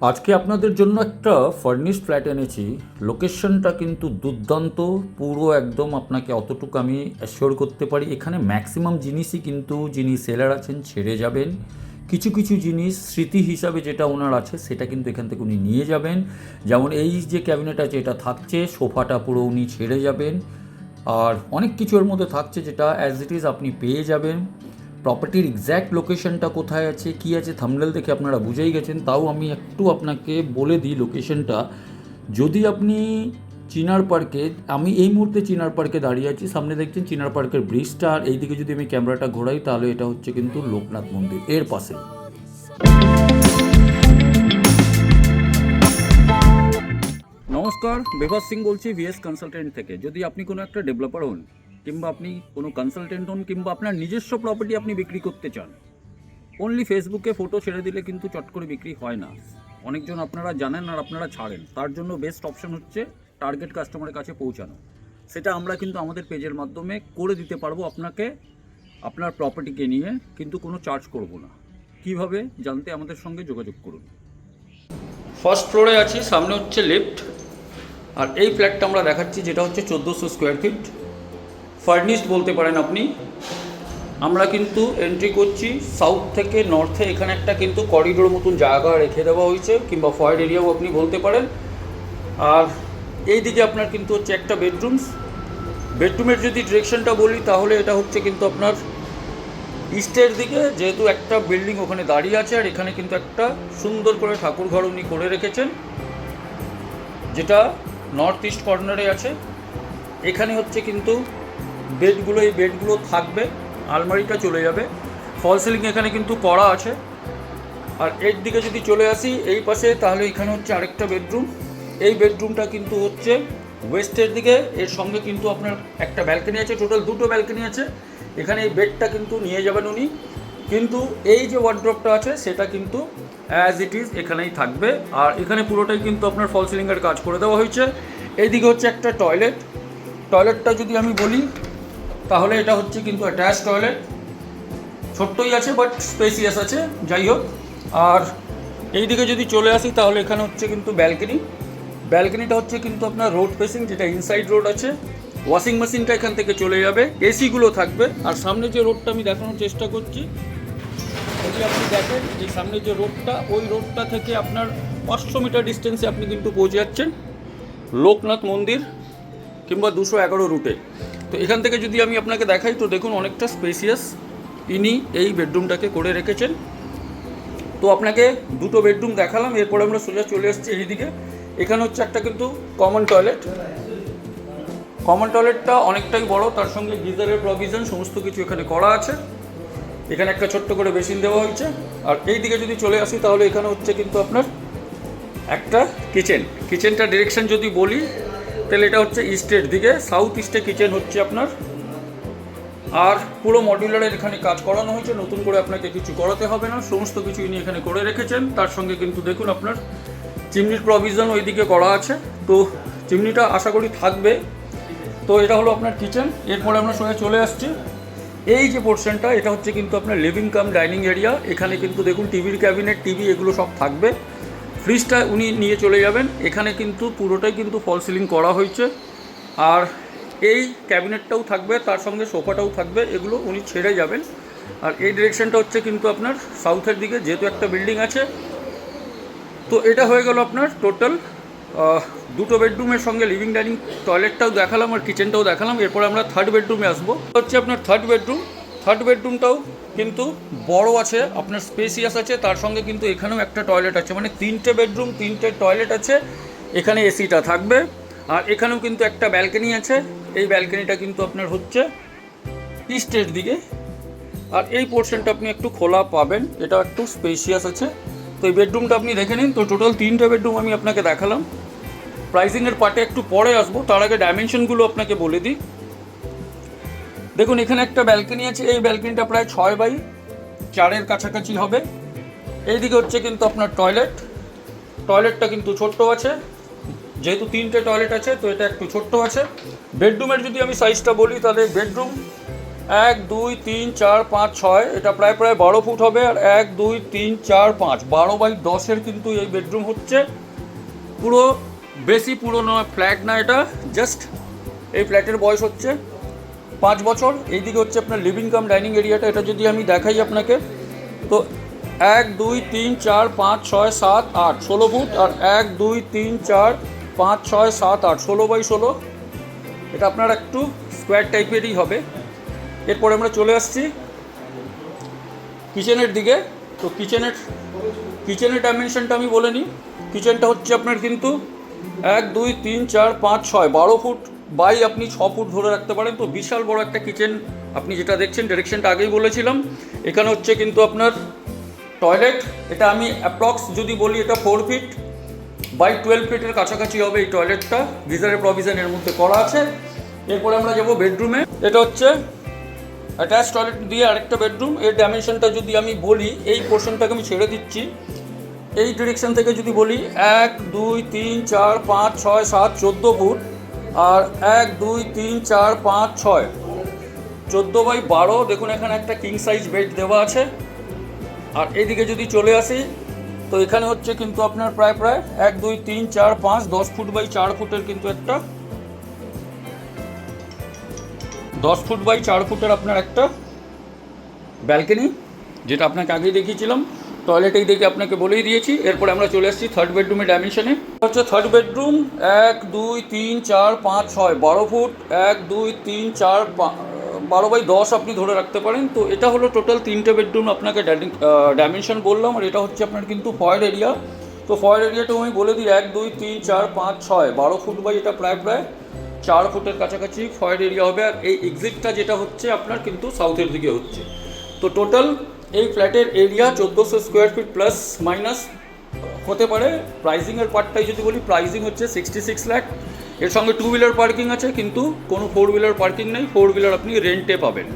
আজকে আপনাদের জন্য একটা ফার্নিশড ফ্ল্যাট এনেছি। লোকেশনটা কিন্তু দুর্দান্ত, পুরো একদম আপনাকে অতটুকু আমি অ্যাসিওর করতে পারি। এখানে ম্যাক্সিমাম জিনিসই কিন্তু যিনি সেলার আছেন ছেড়ে যাবেন। কিছু কিছু জিনিস স্মৃতি হিসাবে যেটা ওনার আছে সেটা কিন্তু এখান থেকে উনি নিয়ে যাবেন। যেমন এই যে ক্যাবিনেট আছে এটা থাকছে, সোফাটা পুরো উনি ছেড়ে যাবেন। আর অনেক কিছু এর মধ্যে থাকছে যেটা অ্যাজ ইট ইজ আপনি পেয়ে যাবেন। প্রপার্টির এক্স্যাক্ট লোকেশনটা কোথায় আছে কী আছে থাম্বনেল দেখে আপনারা বুঝেই গেছেন, তাও আমি একটু আপনাকে বলে দিই লোকেশনটা। যদি আপনি চিনার পার্কে, আমি এই মুহূর্তে চিনার পার্কে দাঁড়িয়ে আছি, সামনে দেখছেন চিনার পার্কের ব্রিজটা, আর এইদিকে যদি আমি ক্যামেরাটা ঘোরাই তাহলে এটা হচ্ছে কিন্তু লোকনাথ মন্দির এর পাশে। নমস্কার, বিভাস সিং বলছি ভিএস কনসালটেন্ট থেকে। যদি আপনি কোনো একটা ডেভেলপার হন, কিংবা আপনি কোনো কনসালটেন্ট হন, কিংবা আপনার নিজস্ব প্রপার্টি আপনি বিক্রি করতে চান, অনলি ফেসবুকে ফটো ছেড়ে দিলে কিন্তু চট করে বিক্রি হয় না। অনেকজন আপনারা জানেন আর আপনারা ছাড়েন, তার জন্য বেস্ট অপশন হচ্ছে টার্গেট কাস্টমারের কাছে পৌঁছানো। সেটা আমরা কিন্তু আমাদের পেজের মাধ্যমে করে দিতে পারবো আপনাকে, আপনার প্রপার্টিকে নিয়ে, কিন্তু কোনো চার্জ করব না। কিভাবে জানতে আমাদের সঙ্গে যোগাযোগ করুন। ফার্স্ট ফ্লোরে আছি, সামনে হচ্ছে লিফট। আর এই ফ্ল্যাটটা আমরা দেখাচ্ছি যেটা হচ্ছে 1400 স্কোয়ার ফিট, ফার্নিশড বলতে পারেন আপনি। আমরা কিন্তু এন্ট্রি করছি সাউথ থেকে নর্থে। এখানে একটা কিন্তু করিডোর মতন জায়গা রেখে দেওয়া হয়েছে, কিংবা ফয়েড এরিয়াও আপনি বলতে পারেন। আর এই দিকে আপনার কিন্তু হচ্ছে একটা বেডরুমের যদি ডিরেকশনটা বলি তাহলে এটা হচ্ছে কিন্তু আপনার ইস্টের দিকে, যেহেতু একটা বিল্ডিং ওখানে দাঁড়িয়ে আছে। আর এখানে কিন্তু একটা সুন্দর করে ঠাকুর ঘর উনি করে রেখেছেন, যেটা নর্থ ইস্ট কর্নারে আছে। এখানে হচ্ছে কিন্তু বেডগুলো, এই বেডগুলো থাকবে, আলমারিটা চলে যাবে, ফল সিলিং এখানে কিন্তু করা আছে। আর এর দিকে যদি চলে আসি এই পাশে, তাহলে এখানে হচ্ছে আরেকটা বেডরুম। এই বেডরুমটা কিন্তু হচ্ছে ওয়েস্টের দিকে, এর সঙ্গে কিন্তু আপনার একটা ব্যালকনি আছে, টোটাল দুটো ব্যালকনি আছে। এখানে এই বেডটা কিন্তু নিয়ে যাবেন উনি, কিন্তু এই যে ওয়ার্ড্রপটা আছে সেটা কিন্তু অ্যাজ ইট ইজ এখানেই থাকবে। আর এখানে পুরোটাই কিন্তু আপনার ফল সিলিংয়ের কাজ করে দেওয়া হয়েছে। এইদিকে হচ্ছে একটা টয়লেটটা যদি আমি বলি তাহলে এটা হচ্ছে কিন্তু অ্যাটাচ টয়লেট, ছোট্টই আছে বাট স্পেসিয়াস আছে, যাই হোক। আর এইদিকে যদি চলে আসি তাহলে এখানে হচ্ছে কিন্তু ব্যালকনিটা হচ্ছে কিন্তু আপনার রোড ফেসিং, যেটা ইনসাইড রোড আছে। ওয়াশিং মেশিনটা এখান থেকে চলে যাবে, এসিগুলো থাকবে। আর সামনে যে রোডটা আমি দেখানোর চেষ্টা করছি, যদি আপনি দেখেন এই সামনে যে রোডটা, ওই রোডটা থেকে আপনার 500 মিটার ডিস্টেন্সে আপনি কিন্তু পৌঁছে যাচ্ছেন লোকনাথ মন্দির, কিংবা 211 রুটে। তো এখান থেকে যদি আমি আপনাকে দেখাই তো দেখুন অনেকটা স্পেসিয়াস ইনি এই বেডরুমটাকে করে রেখেছেন। তো আপনাকে দুটো বেডরুম দেখালাম, এরপরে আমরা সোজা চলে আসছি এইদিকে। এখানে হচ্ছে একটা কিন্তু কমন টয়লেটটা অনেকটাই বড়, তার সঙ্গে গিজারের প্রভিশন সমস্ত কিছু এখানে করা আছে। এখানে একটা ছোট্ট করে বেসিন দেওয়া হয়েছে। আর এই দিকে যদি চলে আসি তাহলে এখানে হচ্ছে কিন্তু আপনার একটা কিচেনটা ডিরেকশন যদি বলি তাহলে এটা হচ্ছে ইস্টের দিকে, সাউথ ইস্টে কিচেন হচ্ছে আপনার। আর পুরো মডিউলারের এখানে কাজ করানো হয়েছে, নতুন করে আপনাকে কিছু করাতে হবে না, সমস্ত কিছু ইনি এখানে করে রেখেছেন। তার সঙ্গে কিন্তু দেখুন আপনার চিমনির প্রভিশন ওইদিকে করা আছে, তো চিমনিটা আশা করি থাকবে। তো এটা হলো আপনার কিচেন। এরপরে আমরা সোজা চলে আসছি এই যে পোর্শনটা, এটা হচ্ছে কিন্তু আপনার লিভিং কাম ডাইনিং এরিয়া। এখানে কিন্তু দেখুন টিভির ক্যাবিনেট, টিভি এগুলো সব থাকবে। ফ্রিজটা উনি নিয়ে চলে যাবেন। এখানে কিন্তু পুরোটাই কিন্তু ফল সিলিং করা হয়েছে। আর এই ক্যাবিনেটটাও থাকবে, তার সঙ্গে সোফাটাও থাকবে, এগুলো উনি ছেড়ে যাবেন। আর এই ডিরেকশনটা হচ্ছে কিন্তু আপনার সাউথের দিকে, যেহেতু একটা বিল্ডিং আছে। তো এটা হয়ে গেল আপনার টোটাল দুটো বেডরুমের সঙ্গে লিভিং ডাইনিং, টয়লেটটাও দেখালাম আর কিচেনটাও দেখালাম। এরপরে আমরা থার্ড বেডরুমে আসবো, হচ্ছে আপনার থার্ড বেডরুমটাও কিন্তু বড় আছে, আপনার স্পেসিয়াস আছে। তার সঙ্গে কিন্তু এখানেও একটা টয়লেট আছে, মানে 3টে বেডরুম 3টে টয়লেট আছে। এখানে এসিটা থাকবে। আর এখানেও কিন্তু একটা ব্যালকনি আছে, এই ব্যালকনিটা কিন্তু আপনার হচ্ছে ইস্টের দিকে। আর এই পোর্শনটা আপনি একটু খোলা পাবেন, এটা একটু স্পেসিয়াস আছে। তো এই বেডরুমটা আপনি দেখে নিন। তো টোটাল 3টে বেডরুম আমি আপনাকে দেখালাম। প্রাইসিংয়ের পার্টে একটু পরে আসবো, তার আগে ডাইমেনশনগুলো আপনাকে বলে দিই। দেখুন এখানে একটা ব্যালকনি আছে, এই ব্যালকনিটা প্রায় 6x4 কাছাকাছি হবে। এইদিকে হচ্ছে কিন্তু আপনার টয়লেটটা কিন্তু ছোট্ট আছে, যেহেতু 3টে টয়লেট আছে তো এটা একটু ছোট্ট আছে। বেডরুমের যদি আমি সাইজটা বলি তাহলে বেডরুম 1 2 3 4 5 6, এটা প্রায় 12 ফুট হবে। আর 1 2 3 4 5, 12x10 কিন্তু এই বেডরুম হচ্ছে। পুরো বেশি পুরনো ফ্ল্যাট না এটা, জাস্ট এই ফ্ল্যাটের বয়স হচ্ছে 5 বছর। এইদিকে হচ্ছে আপনার লিভিং কাম ডাইনিং এরিয়াটা, এটা যদি আমি দেখাই আপনাকে, তো 1 2 3 4 5 6 7 8, 16 ফুট। আর 1 2 3 4 5 6 7 8, 16x16। এটা আপনার একটু স্কোয়ার টাইপেরই হবে। এরপরে আমরা চলে আসছি কিচেনের দিকে। তো কিচেনের ডাইমেনশনটা আমি বলে নিই। কিচেনটা হচ্ছে আপনার কিন্তু 1 2 3 4 5 6, 12 ফুট বাই আপনি 6 ফুট ধরে রাখতে পারেন। তো বিশাল বড় একটা কিচেন আপনি যেটা দেখছেন, ডাইরেকশনটা আগেই বলেছিলাম। এখানে হচ্ছে কিন্তু আপনার টয়লেট, এটা আমি অ্যাপ্রক্স যদি বলি এটা 4 ফিট বাই 12 ফিটের কাছাকাছি হবে এই টয়লেটটা। গিজারের প্রভিশন এর মধ্যে করা আছে। এরপরে আমরা যাব বেডরুমে। এটা হচ্ছে অ্যাটাচ টয়লেট দিয়ে আরেকটা বেডরুম। এর ডাইমেনশনটা যদি আমি বলি, এই পোর্শনটাকে আমি ছেড়ে দিচ্ছি, এই ডিরেকশন থেকে যদি বলি 1 2 3 4 5 6 7, 14 ফুট। আর 1 2 3 4 5 6, 14x12। দেখুন এখানে একটা কিং সাইজ বেড দেওয়া আছে। আর এইদিকে যদি চলে আসি, তো এখানে হচ্ছে কিন্তু আপনার প্রায় 1 2 3 4 5, 10 ফুট বাই 4 ফুটের কিন্তু একটা 10 ফুট বাই 4 ফুটের আপনার একটা ব্যালকনি, যেটা আপনাকে আগেই দেখিয়েছিলাম। টয়লেটেই দেখে আপনাকে বলেই দিয়েছি। এরপরে আমরা চলে আসছি থার্ড বেডরুমের ডাইমেনশনে। হচ্ছে থার্ড বেডরুম 1 2 3 4 5 6, 12 ফুট। 1 2 3 4 12x10 আপনি ধরে রাখতে পারেন। তো এটা হলো টোটাল 3টে বেডরুম আপনাকে ডাইমেনশন বললাম। আর এটা হচ্ছে আপনার কিন্তু ফয়ের এরিয়া। তো ফয়ের এরিয়াটাও আমি বলে দিই 1 2 3 4 5 6, 12 ফুট বাই এটা প্রায় 4 ফুটের কাছাকাছি ফয়ের এরিয়া হবে। আর এই এক্সিটটা যেটা হচ্ছে আপনার কিন্তু সাউথের দিকে হচ্ছে। তো টোটাল এই ফ্ল্যাটের area 1400 square feet plus minus হতে পারে। প্রাইজিংয়ের পার্টটাই যদি বলি, প্রাইজিং হচ্ছে 66 লাখ। এর সঙ্গে 2 হুইলার পার্কিং আছে, কিন্তু কোনো 4 হুইলার পার্কিং নেই। 4 হুইলার আপনি রেন্টে পাবেন।